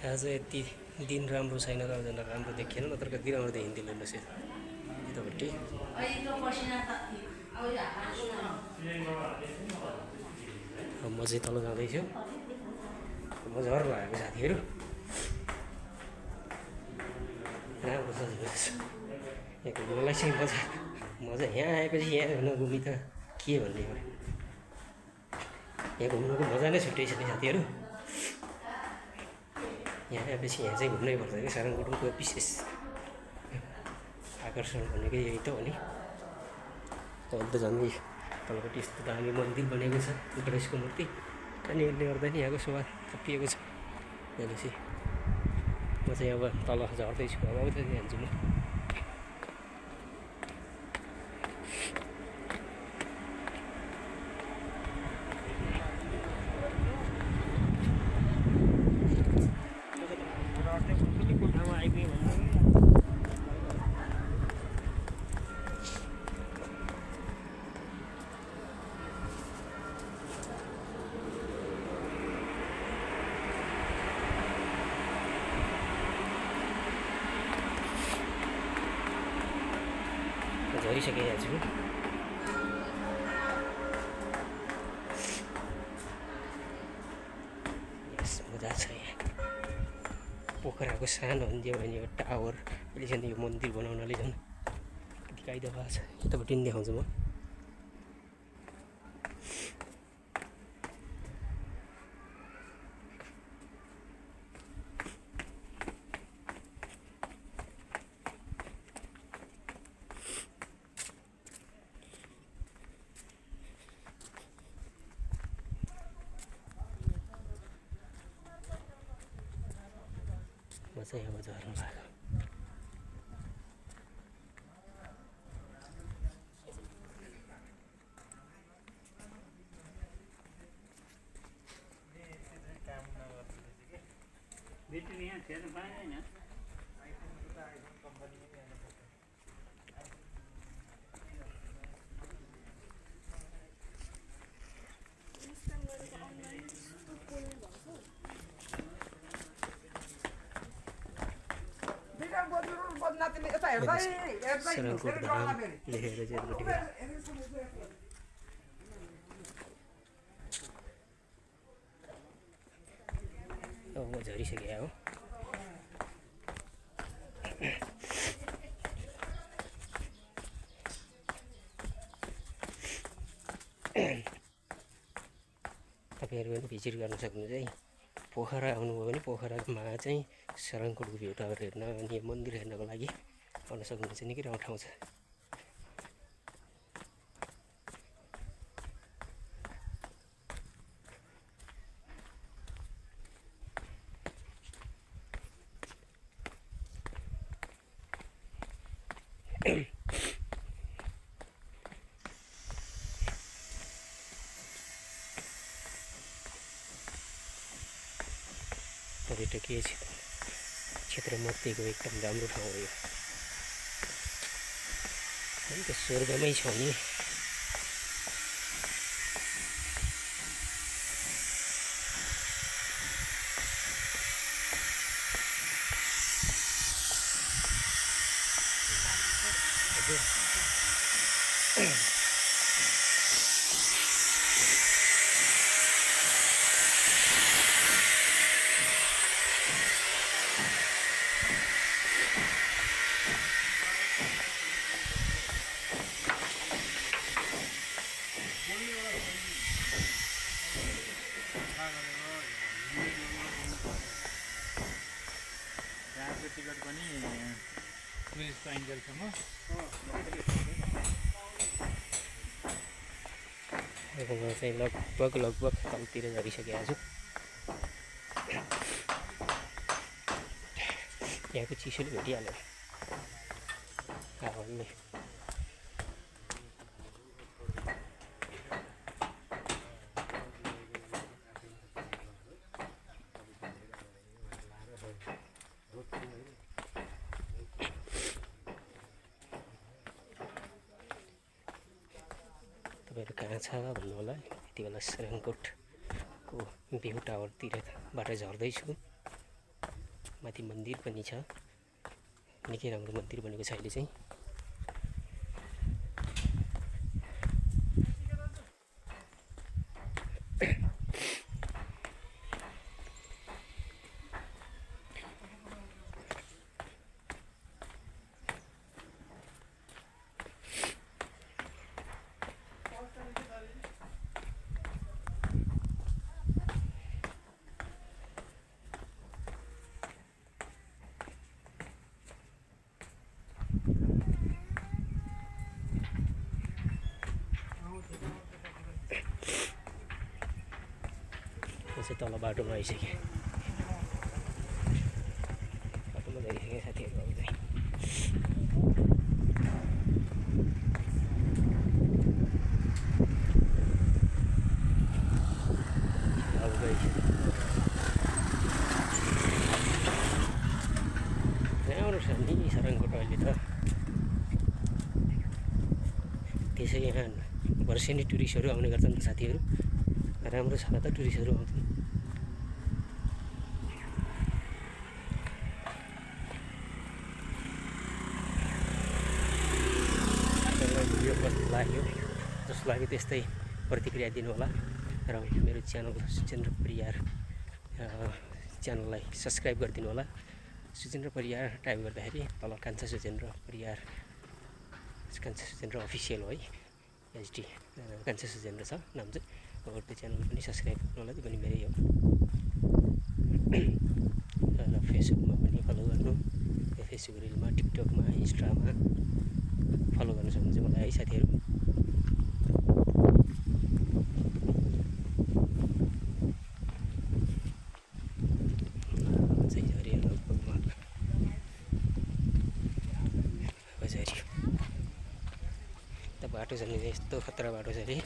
आज यति दिन राम्रो छैन र राम्रो देखिएन नत्र कति राम्रो देखिन्थ्यो हेर्नुहोस् यतापट्टि म चाहिँ तल जाँदैछु म झर्नु आएको साथीहरू राम्रो छ यहाँ घुम्नलाई चाहिँ मजा यहाँ आएपछि यहाँ नघुमी त के भन्ने हो यहाँ घुम्नुको मजा नै छुट्टै छ नि साथीहरू यहाँ आएपछि यहाँ चाहिँ घुम्नै पर्छ कि सारङगढको विशेष आकर्षण भनेको यही त हो नि अहिले त झन् तलपट्टि यस्तो दामी मन्दिर बनेको छ गणेशको मूर्ति अनि यसले गर्दा नि यहाँको शोभा थपिएको छ भनेपछि म चाहिँ अब तल झर्दैछु अब आउँदै जान्छु म झरिसकेको छु यस मजा छ यहाँ पोखराको सानो हुन्थ्यो भने यो टावर अहिले चाहिँ यो मन्दिर बनाउनले झन् कति कायदा भएको छ यतापट्टि पनि देखाउँछु म चाहिँ अब झर्नु भएको सरङकोट धाम लेखेर चाहिँ अब म झरिसकेँ हो तपाईँहरू पनि भिजिट गर्न सक्नुहुन्छ है पोखरा आउनुभयो भने पोखरामा चाहिँ सरङकोटको भ्यू टावर हेर्न अनि मन्दिर हेर्नको लागि आउन सक्नुहुन्छ निकै राम्रो ठाउँ छ पर्यटकीय क्षेत्रमध्येको एकदम राम्रो ठाउँ हो यो है त स्वर्गमै छ नि टिकट पनि टुरिस्ट एङ्गलसम्म अब म चाहिँ लगभग तलतिर झरिसकेको छु यहाँको चिसोले भेटिहाल्यो हावाले तपाईँहरू कहाँ छ भन्नु होला यति बेला सरङकोट को भ्यू टावरतिरबाट झर्दैछु। माथि मन्दिर पनि छ, निकै राम्रो मन्दिर बनेको छ अहिले चाहिँ। तल बाटोमा आइसकेँ, बाटोमा गइसकेँ साथीहरू। अब चाहिँ अब गइसकेँ। राम्रो छ नि सारङको टोयलेट त। त्यसै यहाँ वर्षेनी टुरिस्टहरू आउने गर्छन् साथीहरू। राम्रो छ त टुरिस्टहरू आउँछन्। भिडियो कस्तो लाग्यो, जस्तो लाग्यो त्यस्तै प्रतिक्रिया दिनुहोला र मेरो च्यानल सुचेन्द्र परियार च्यानललाई सब्सक्राइब गरिदिनु होला। सुचेन्द्र परियार टाइप गर्दाखेरि तल कान्छा सुचेन्द्र परियार, कान्छा सुचेन्द्र अफिसियल हो है, एचडी कान्छा सुचेन्द्र छ नाम चाहिँ। अब त्यो च्यानल पनि सब्सक्राइब गर्नु होला, त्यो पनि मेरै हो। र फेसबुकमा पनि फलो गर्नु, फेसबुक रिलमा, टिकटकमा, इन्स्टामा फलो गर्न सक्नुहुन्छ मलाई है साथीहरू। बाटो छ नि यस्तो खतरा बाटो छ अरे।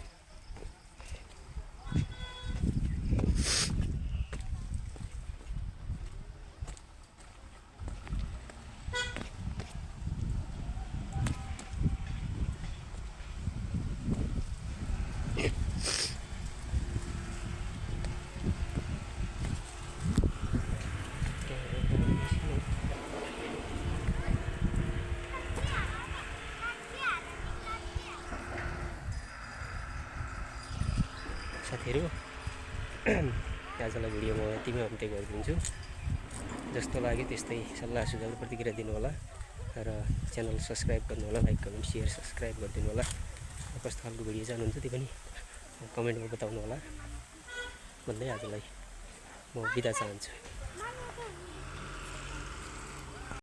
साथीहरू आजलाई भिडियो म यतिमै अन्त्य गरिदिन्छु। जस्तो लाग्यो त्यस्तै सल्लाह सुझाव प्रतिक्रिया दिनु होला र च्यानल सब्सक्राइब गर्नु होला, लाइक कमेन्ट सेयर सब्सक्राइब गरिदिनु होला। कस्तो खालको भिडियो चाहनुहुन्छ त्यो पनि कमेन्टमा बताउनु होला भन्दै आजलाई म बिदा चाहन्छु।